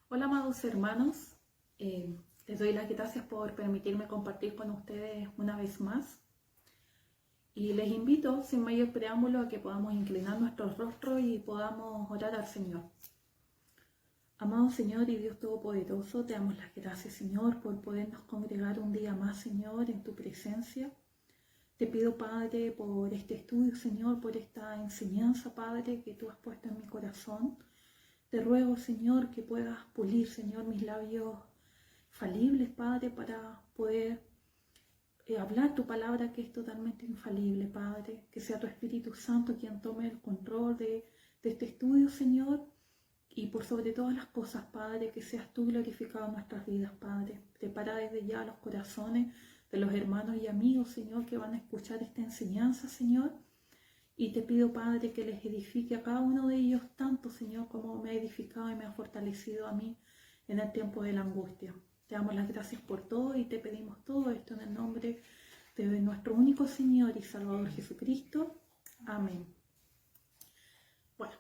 Hola, amados hermanos, les doy las gracias por permitirme compartir con ustedes una vez más y les invito sin mayor preámbulo a que podamos inclinar nuestros rostros y podamos orar al Señor. Amado Señor y Dios Todopoderoso, te damos las gracias, Señor, por podernos congregar un día más, Señor, en tu presencia. Te pido, Padre, por este estudio, Señor, por esta enseñanza, Padre, que tú has puesto en mi corazón. Te ruego, Señor, que puedas pulir, Señor, mis labios falibles, Padre, para poder hablar tu palabra que es totalmente infalible, Padre. Que sea tu Espíritu Santo quien tome el control de este estudio, Señor. Y por sobre todas las cosas, Padre, que seas tú glorificado en nuestras vidas, Padre. Prepara desde ya los corazones de los hermanos y amigos, Señor, que van a escuchar esta enseñanza, Señor. Y te pido, Padre, que les edifique a cada uno de ellos tanto, Señor, como me ha edificado y me ha fortalecido a mí en el tiempo de la angustia. Te damos las gracias por todo y te pedimos todo esto en el nombre de nuestro único Señor y Salvador Jesucristo. Amén. Bueno,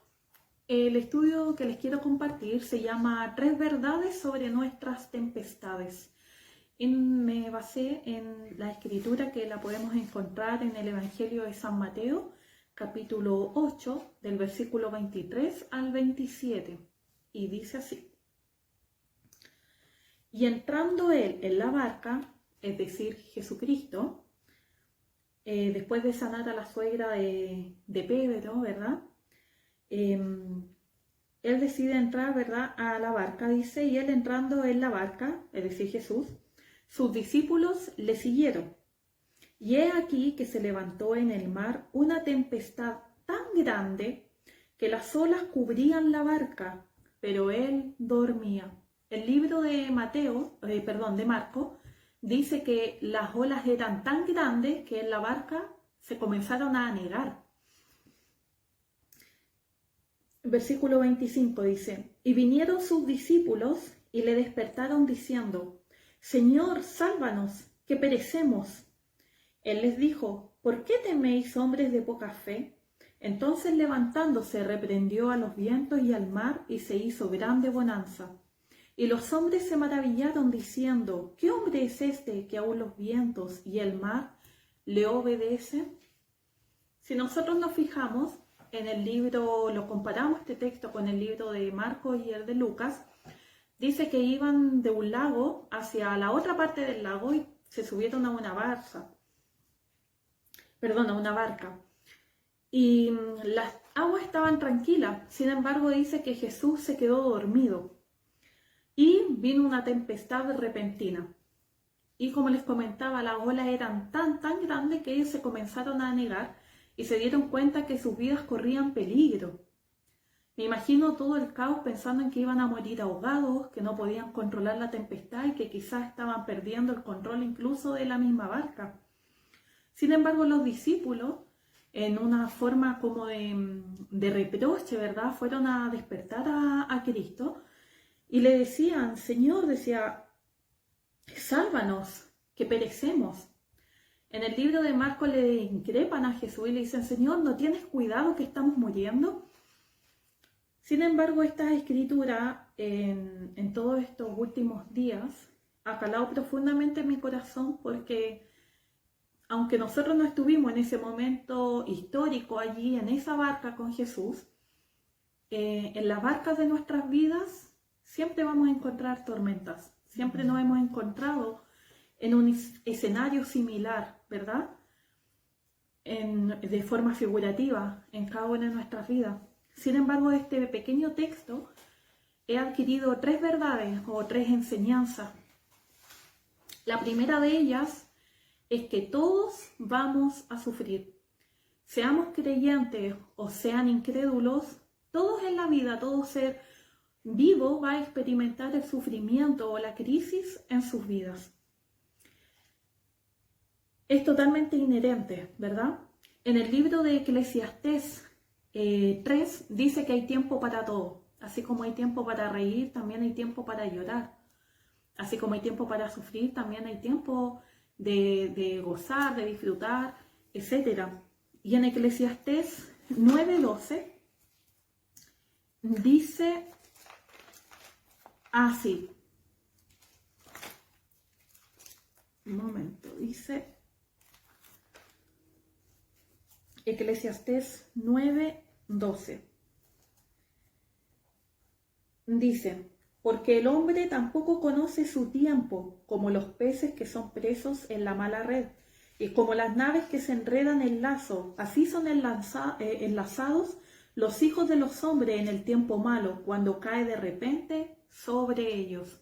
el estudio que les quiero compartir se llama 3 verdades sobre nuestras tempestades. Me basé en la escritura que la podemos encontrar en el Evangelio de San Mateo, capítulo 8, del versículo 23 al 27, y dice así: Y entrando él en la barca, es decir, Jesucristo, después de sanar a la suegra de Pedro, ¿verdad? Él decide entrar, ¿verdad?, a la barca, dice, y él entrando en la barca, es decir, Jesús, sus discípulos le siguieron. Y he aquí que se levantó en el mar una tempestad tan grande que las olas cubrían la barca, pero él dormía. El libro de de Marco, dice que las olas eran tan grandes que en la barca se comenzaron a anegar. Versículo 25 dice: Y vinieron sus discípulos y le despertaron diciendo: Señor, sálvanos, que perecemos. Él les dijo: ¿Por qué teméis, hombres de poca fe? Entonces levantándose reprendió a los vientos y al mar, y se hizo grande bonanza. Y los hombres se maravillaron diciendo: ¿Qué hombre es este que aún los vientos y el mar le obedecen? Si nosotros nos fijamos en el libro, lo comparamos este texto con el libro de Marcos y el de Lucas, dice que iban de un lago hacia la otra parte del lago y se subieron a una barca. Y las aguas estaban tranquilas. Sin embargo, dice que Jesús se quedó dormido y vino una tempestad repentina. Y como les comentaba, las olas eran tan grandes que ellos se comenzaron a anegar y se dieron cuenta que sus vidas corrían peligro. Me imagino todo el caos pensando en que iban a morir ahogados, que no podían controlar la tempestad y que quizás estaban perdiendo el control incluso de la misma barca. Sin embargo, los discípulos, en una forma como de reproche, ¿verdad?, fueron a despertar a Cristo y le decían: Señor, decía, sálvanos, que perecemos. En el libro de Marcos le increpan a Jesús y le dicen: Señor, ¿no tienes cuidado que estamos muriendo? Sin embargo, esta escritura en todos estos últimos días ha calado profundamente en mi corazón, porque aunque nosotros no estuvimos en ese momento histórico allí en esa barca con Jesús, en las barcas de nuestras vidas siempre vamos a encontrar tormentas, siempre nos hemos encontrado en un escenario similar, ¿verdad? De forma figurativa en cada una de nuestras vidas. Sin embargo, de este pequeño texto he adquirido 3 verdades o 3 enseñanzas. La primera de ellas es que todos vamos a sufrir. Seamos creyentes o sean incrédulos, todos en la vida, todo ser vivo va a experimentar el sufrimiento o la crisis en sus vidas. Es totalmente inherente, ¿verdad? En el libro de Eclesiastés 3 dice que hay tiempo para todo. Así como hay tiempo para reír, también hay tiempo para llorar. Así como hay tiempo para sufrir, también hay tiempo de gozar, de disfrutar, etc. Y en Eclesiastés 9:12 dice Sí. Un momento, dice Eclesiastés 9:12. Dice, porque el hombre tampoco conoce su tiempo, como los peces que son presos en la mala red, y como las naves que se enredan en lazo, así son enlazados los hijos de los hombres en el tiempo malo, cuando cae de repente sobre ellos.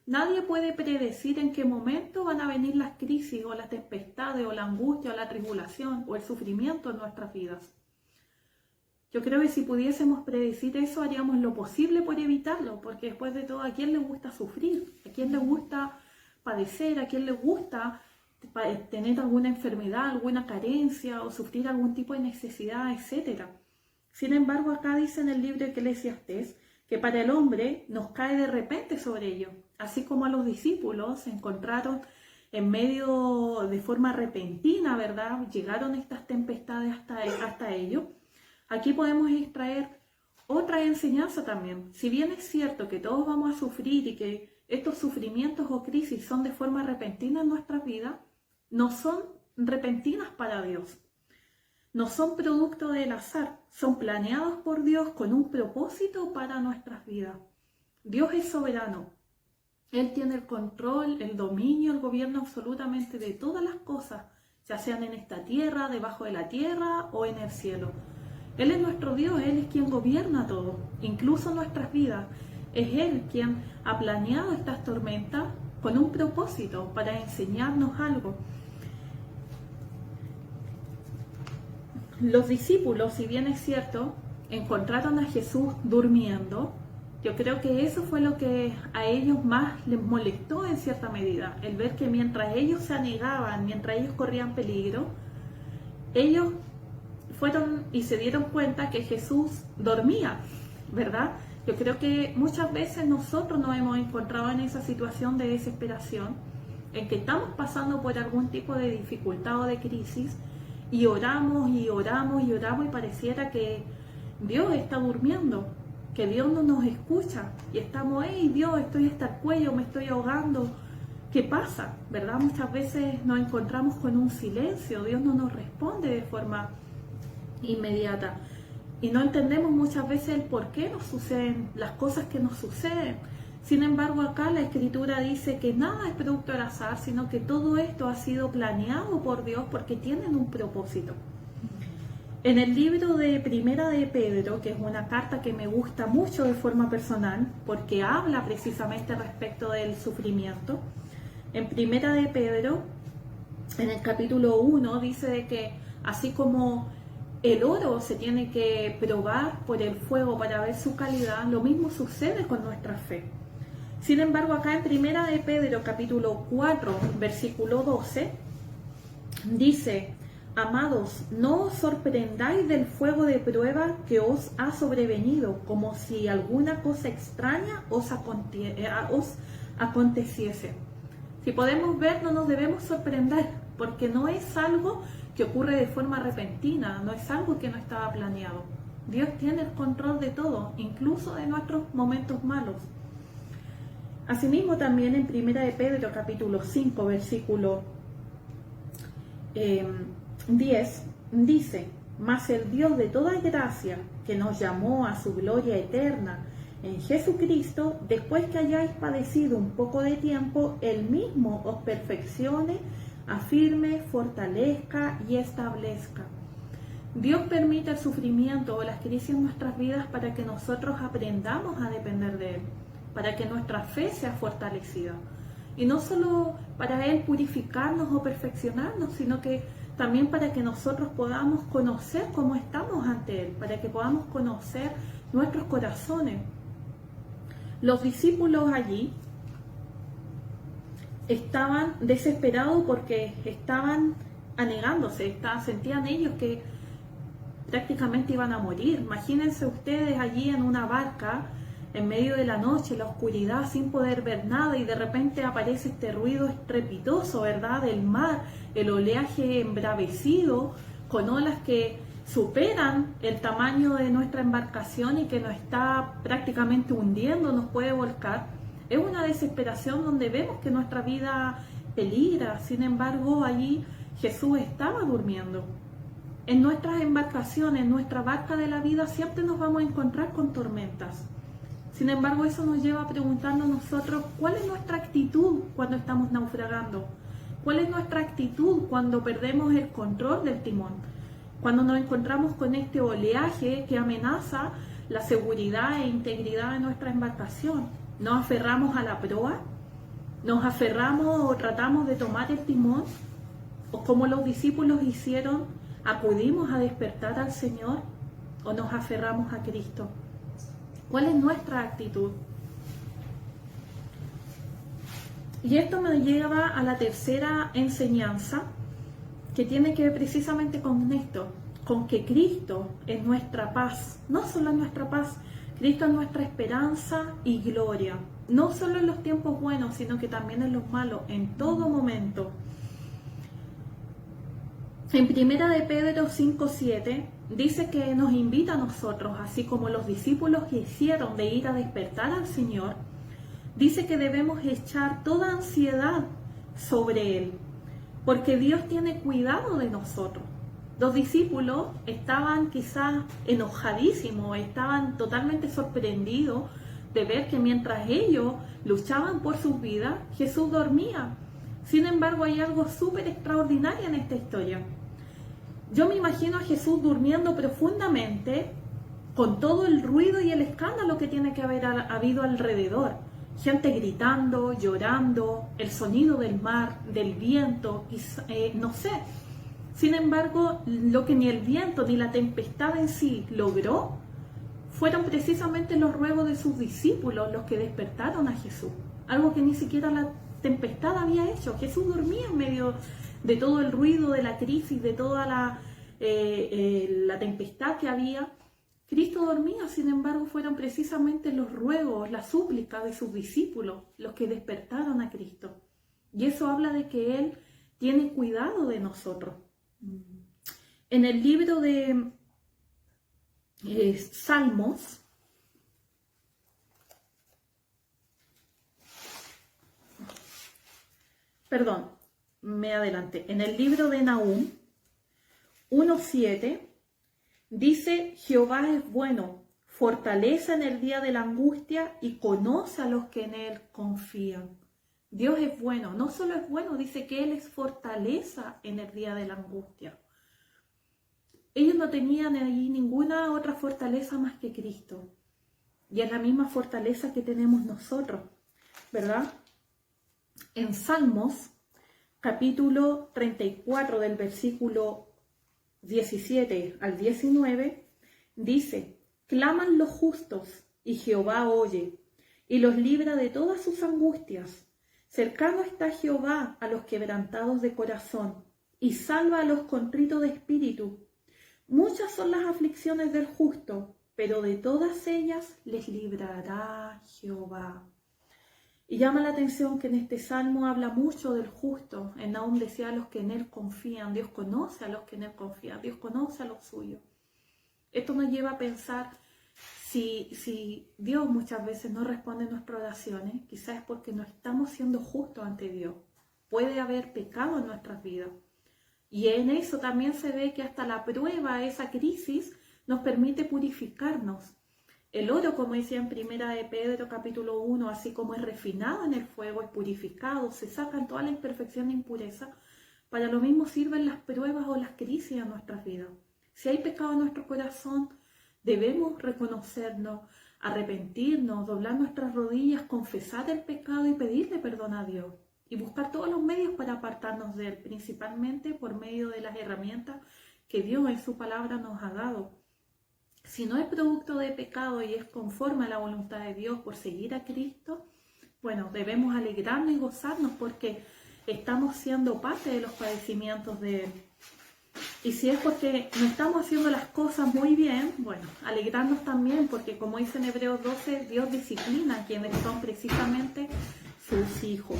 Nadie puede predecir en qué momento van a venir las crisis o las tempestades o la angustia o la tribulación o el sufrimiento en nuestras vidas. Yo creo que si pudiésemos predecir eso, haríamos lo posible por evitarlo, porque después de todo, ¿a quién le gusta sufrir? ¿A quién le gusta padecer? ¿A quién le gusta tener alguna enfermedad, alguna carencia o sufrir algún tipo de necesidad, etcétera? Sin embargo, acá dice en el libro de Eclesiastés que para el hombre nos cae de repente sobre ellos, así como a los discípulos se encontraron en medio de forma repentina, ¿verdad? Llegaron estas tempestades hasta ellos. Aquí podemos extraer otra enseñanza también. Si bien es cierto que todos vamos a sufrir y que estos sufrimientos o crisis son de forma repentina en nuestras vidas, no son repentinas para Dios. No son producto del azar, son planeados por Dios con un propósito para nuestras vidas. Dios es soberano. Él tiene el control, el dominio, el gobierno absolutamente de todas las cosas, ya sean en esta tierra, debajo de la tierra o en el cielo. Él es nuestro Dios, Él es quien gobierna todo, incluso nuestras vidas. Es Él quien ha planeado estas tormentas con un propósito para enseñarnos algo. Los discípulos, si bien es cierto, encontraron a Jesús durmiendo. Yo creo que eso fue lo que a ellos más les molestó en cierta medida, el ver que mientras ellos se anegaban, mientras ellos corrían peligro, ellos fueron y se dieron cuenta que Jesús dormía, ¿verdad? Yo creo que muchas veces nosotros nos hemos encontrado en esa situación de desesperación, en que estamos pasando por algún tipo de dificultad o de crisis, y oramos y oramos y oramos y pareciera que Dios está durmiendo, que Dios no nos escucha y estamos, hey Dios, estoy hasta el cuello, me estoy ahogando. ¿Qué pasa? ¿Verdad? Muchas veces nos encontramos con un silencio, Dios no nos responde de forma inmediata y no entendemos muchas veces el por qué nos suceden las cosas que nos suceden. Sin embargo, acá la Escritura dice que nada es producto del azar, sino que todo esto ha sido planeado por Dios porque tienen un propósito. En el libro de Primera de Pedro, que es una carta que me gusta mucho de forma personal, porque habla precisamente respecto del sufrimiento, en Primera de Pedro, en el capítulo 1, dice de que así como el oro se tiene que probar por el fuego para ver su calidad, lo mismo sucede con nuestra fe. Sin embargo, acá en Primera de Pedro, capítulo 4, versículo 12, dice: amados, no os sorprendáis del fuego de prueba que os ha sobrevenido, como si alguna cosa extraña os aconteciese. Si podemos ver, no nos debemos sorprender, porque no es algo que ocurre de forma repentina, no es algo que no estaba planeado. Dios tiene el control de todo, incluso de nuestros momentos malos. Asimismo, también en Primera de Pedro, capítulo 5, versículo 10, dice: mas el Dios de toda gracia, que nos llamó a su gloria eterna en Jesucristo, después que hayáis padecido un poco de tiempo, Él mismo os perfeccione, afirme, fortalezca y establezca. Dios permite el sufrimiento o las crisis en nuestras vidas para que nosotros aprendamos a depender de Él, para que nuestra fe sea fortalecida. Y no solo para Él purificarnos o perfeccionarnos, sino que también para que nosotros podamos conocer cómo estamos ante Él, para que podamos conocer nuestros corazones. Los discípulos allí estaban desesperados porque estaban anegándose, sentían ellos que prácticamente iban a morir. Imagínense ustedes allí en una barca, en medio de la noche, la oscuridad, sin poder ver nada, y de repente aparece este ruido estrepitoso, ¿verdad?, del mar, el oleaje embravecido, con olas que superan el tamaño de nuestra embarcación y que nos está prácticamente hundiendo, nos puede volcar. Es una desesperación donde vemos que nuestra vida peligra. Sin embargo, allí Jesús estaba durmiendo. En nuestras embarcaciones, en nuestra barca de la vida, siempre nos vamos a encontrar con tormentas. Sin embargo, eso nos lleva a preguntarnos nosotros, ¿cuál es nuestra actitud cuando estamos naufragando? ¿Cuál es nuestra actitud cuando perdemos el control del timón? Cuando nos encontramos con este oleaje que amenaza la seguridad e integridad de nuestra embarcación. ¿Nos aferramos a la proa? ¿Nos aferramos o tratamos de tomar el timón? ¿O como los discípulos hicieron, acudimos a despertar al Señor? ¿O nos aferramos a Cristo? ¿Cuál es nuestra actitud? Y esto me lleva a la tercera enseñanza, que tiene que ver precisamente con esto, con que Cristo es nuestra paz. No solo es nuestra paz, Cristo es nuestra esperanza y gloria. No solo en los tiempos buenos, sino que también en los malos, en todo momento. En 1 de Pedro 5:7 dice que nos invita a nosotros, así como los discípulos que hicieron de ir a despertar al Señor, dice que debemos echar toda ansiedad sobre Él, porque Dios tiene cuidado de nosotros. Los discípulos estaban quizás enojadísimos, estaban totalmente sorprendidos de ver que mientras ellos luchaban por sus vidas, Jesús dormía. Sin embargo, hay algo súper extraordinario en esta historia. Yo me imagino a Jesús durmiendo profundamente con todo el ruido y el escándalo que tiene que haber habido alrededor. Gente gritando, llorando, el sonido del mar, del viento, no sé. Sin embargo, lo que ni el viento ni la tempestad en sí logró, fueron precisamente los ruegos de sus discípulos los que despertaron a Jesús. Algo que ni siquiera la tempestad había hecho. Jesús dormía en medio de todo el ruido, de la crisis, de toda la tempestad que había. Cristo dormía, sin embargo, fueron precisamente los ruegos, las súplicas de sus discípulos los que despertaron a Cristo. Y eso habla de que Él tiene cuidado de nosotros. En el libro de Salmos, me adelanté. En el libro de Nahum 1:7 dice: Jehová es bueno, fortaleza en el día de la angustia y conoce a los que en Él confían. Dios es bueno, no solo es bueno, dice que Él es fortaleza en el día de la angustia. Ellos no tenían ahí ninguna otra fortaleza más que Cristo. Y es la misma fortaleza que tenemos nosotros, ¿verdad? En Salmos, capítulo 34, del versículo 17 al 19, dice: claman los justos, y Jehová oye, y los libra de todas sus angustias. Cercano está Jehová a los quebrantados de corazón, y salva a los contritos de espíritu. Muchas son las aflicciones del justo, pero de todas ellas les librará Jehová. Y llama la atención que en este salmo habla mucho del justo. En Nahum decía: a los que en Él confían. Dios conoce a los que en Él confían. Dios conoce a los suyos. Esto nos lleva a pensar, si Dios muchas veces no responde a nuestras oraciones, quizás es porque no estamos siendo justos ante Dios. Puede haber pecado en nuestras vidas. Y en eso también se ve que hasta la prueba, esa crisis, nos permite purificarnos. El oro, como decía en 1 de Pedro capítulo 1, así como es refinado en el fuego, es purificado, se sacan toda la imperfección e impureza. Para lo mismo sirven las pruebas o las crisis en nuestras vidas. Si hay pecado en nuestro corazón, debemos reconocernos, arrepentirnos, doblar nuestras rodillas, confesar el pecado y pedirle perdón a Dios. Y buscar todos los medios para apartarnos de Él, principalmente por medio de las herramientas que Dios en su palabra nos ha dado. Si no es producto de pecado y es conforme a la voluntad de Dios por seguir a Cristo, bueno, debemos alegrarnos y gozarnos porque estamos siendo parte de los padecimientos de Él. Y si es porque no estamos haciendo las cosas muy bien, bueno, alegrarnos también porque, como dice en Hebreos 12, Dios disciplina a quienes son precisamente sus hijos.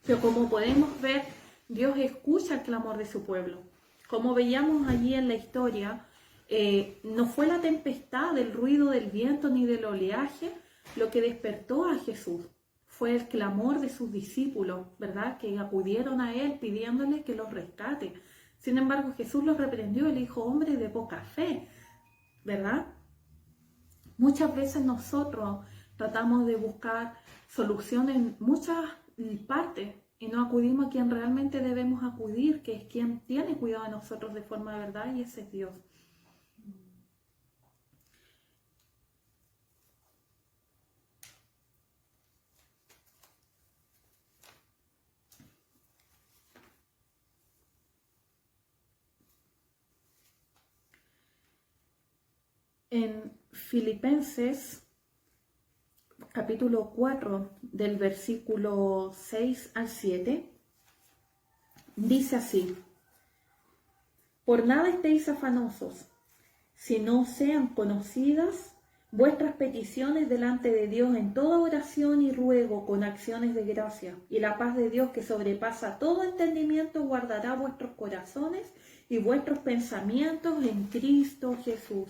Pero como podemos ver, Dios escucha el clamor de su pueblo. Como veíamos allí en la historia, no fue la tempestad, el ruido del viento ni del oleaje lo que despertó a Jesús. Fue el clamor de sus discípulos, ¿verdad? Que acudieron a él pidiéndole que los rescate. Sin embargo, Jesús los reprendió y le dijo, hombre de poca fe, ¿verdad? Muchas veces nosotros tratamos de buscar soluciones en muchas partes y no acudimos a quien realmente debemos acudir, que es quien tiene cuidado de nosotros de forma de verdad, y ese es Dios. En Filipenses, capítulo 4, del versículo 6 al 7, dice así: por nada estéis afanosos, si no sean conocidas vuestras peticiones delante de Dios en toda oración y ruego con acciones de gracia, y la paz de Dios que sobrepasa todo entendimiento guardará vuestros corazones y vuestros pensamientos en Cristo Jesús.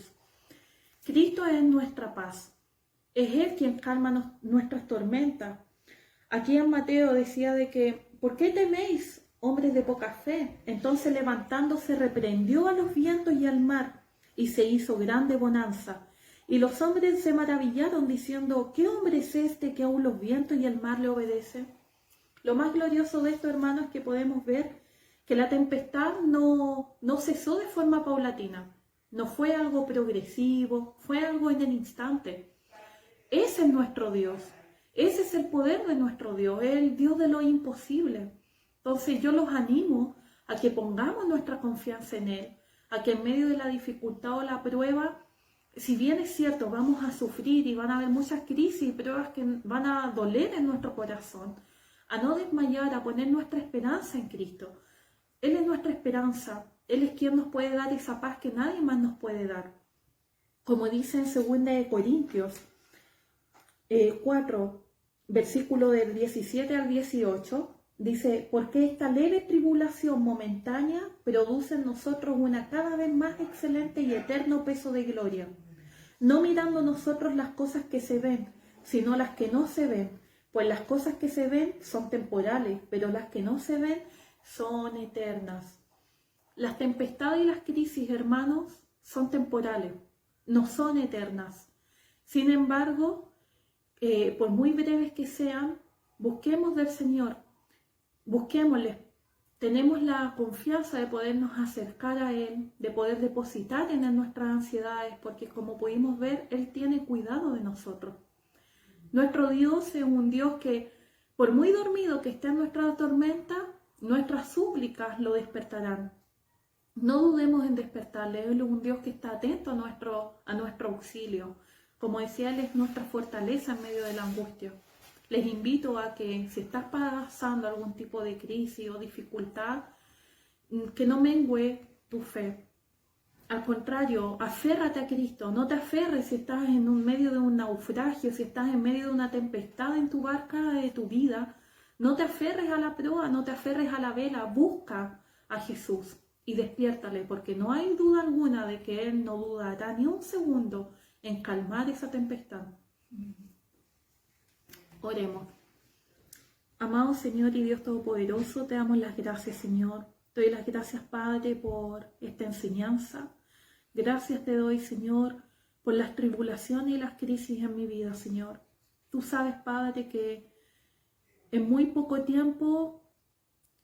Cristo es nuestra paz, es Él quien calma nuestras tormentas. Aquí en Mateo decía de que, ¿por qué teméis, hombres de poca fe? Entonces levantándose reprendió a los vientos y al mar, y se hizo grande bonanza. Y los hombres se maravillaron diciendo, ¿qué hombre es este que aún los vientos y el mar le obedecen? Lo más glorioso de esto, hermanos, es que podemos ver que la tempestad no cesó de forma paulatina. No fue algo progresivo, fue algo en el instante. Ese es nuestro Dios. Ese es el poder de nuestro Dios, es el Dios de lo imposible. Entonces yo los animo a que pongamos nuestra confianza en Él, a que en medio de la dificultad o la prueba, si bien es cierto, vamos a sufrir y van a haber muchas crisis y pruebas que van a doler en nuestro corazón, a no desmayar, a poner nuestra esperanza en Cristo. Él es nuestra esperanza, Él es quien nos puede dar esa paz que nadie más nos puede dar. Como dice en 2 Corintios 4, versículo del 17 al 18, dice, porque esta leve tribulación momentánea produce en nosotros una cada vez más excelente y eterno peso de gloria, no mirando nosotros las cosas que se ven, sino las que no se ven, pues las cosas que se ven son temporales, pero las que no se ven son eternas. Las tempestades y las crisis, hermanos, son temporales, no son eternas. Sin embargo, por muy breves que sean, busquemos del Señor, busquémosle. Tenemos la confianza de podernos acercar a Él, de poder depositar en Él nuestras ansiedades, porque como pudimos ver, Él tiene cuidado de nosotros. Nuestro Dios es un Dios que, por muy dormido que esté en nuestra tormenta, nuestras súplicas lo despertarán. No dudemos en despertarle, Él es un Dios que está atento a nuestro auxilio. Como decía, Él es nuestra fortaleza en medio de la angustia. Les invito a que si estás pasando algún tipo de crisis o dificultad, que no mengue tu fe. Al contrario, aférrate a Cristo. No te aferres si estás en medio de un naufragio, si estás en medio de una tempestad en tu barca de tu vida. No te aferres a la proa, no te aferres a la vela. Busca a Jesús y despiértale, porque no hay duda alguna de que Él no dudará ni un segundo en calmar esa tempestad. Oremos. Amado Señor y Dios Todopoderoso, te damos las gracias, Señor. Te doy las gracias, Padre, por esta enseñanza. Gracias te doy, Señor, por las tribulaciones y las crisis en mi vida, Señor. Tú sabes, Padre, que en muy poco tiempo,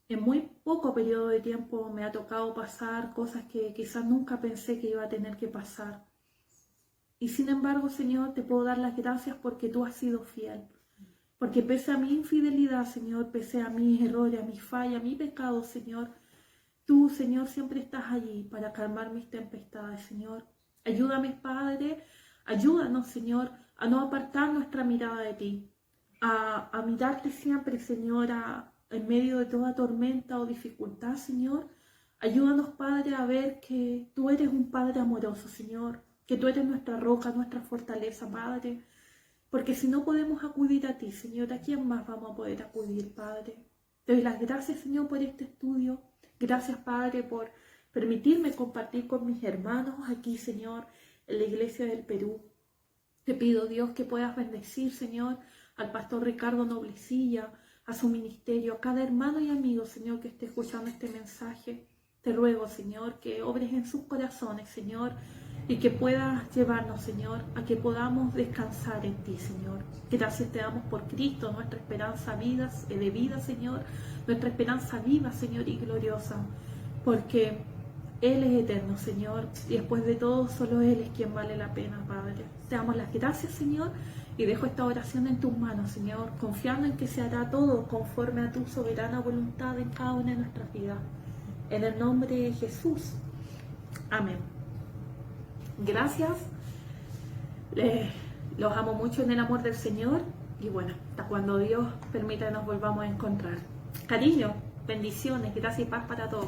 en muy poco periodo de tiempo me ha tocado pasar cosas que quizás nunca pensé que iba a tener que pasar. Y sin embargo, Señor, te puedo dar las gracias porque tú has sido fiel. Porque pese a mi infidelidad, Señor, pese a mis errores, a mis fallas, a mi pecado, Señor, tú, Señor, siempre estás allí para calmar mis tempestades, Señor. Ayúdame, Padre, ayúdanos, Señor, a no apartar nuestra mirada de ti, a mirarte siempre, Señor, en medio de toda tormenta o dificultad, Señor. Ayúdanos, Padre, a ver que tú eres un Padre amoroso, Señor, que tú eres nuestra roca, nuestra fortaleza, Padre. Porque si no podemos acudir a ti, Señor, ¿a quién más vamos a poder acudir, Padre? Te doy las gracias, Señor, por este estudio. Gracias, Padre, por permitirme compartir con mis hermanos aquí, Señor, en la iglesia del Perú. Te pido, Dios, que puedas bendecir, Señor, al pastor Ricardo Noblecilla, a su ministerio, a cada hermano y amigo, Señor, que esté escuchando este mensaje. Te ruego, Señor, que obres en sus corazones, Señor, y que puedas llevarnos, Señor, a que podamos descansar en ti, Señor. Gracias te damos por Cristo, nuestra esperanza de vida, Señor, nuestra esperanza viva, Señor, y gloriosa, porque Él es eterno, Señor, y después de todo, solo Él es quien vale la pena, Padre. Te damos las gracias, Señor, y dejo esta oración en tus manos, Señor, confiando en que se hará todo conforme a tu soberana voluntad en cada una de nuestras vidas. En el nombre de Jesús. Amén. Gracias. Los amo mucho en el amor del Señor. Y bueno, hasta cuando Dios permita nos volvamos a encontrar. Cariño, bendiciones, gracias y paz para todos.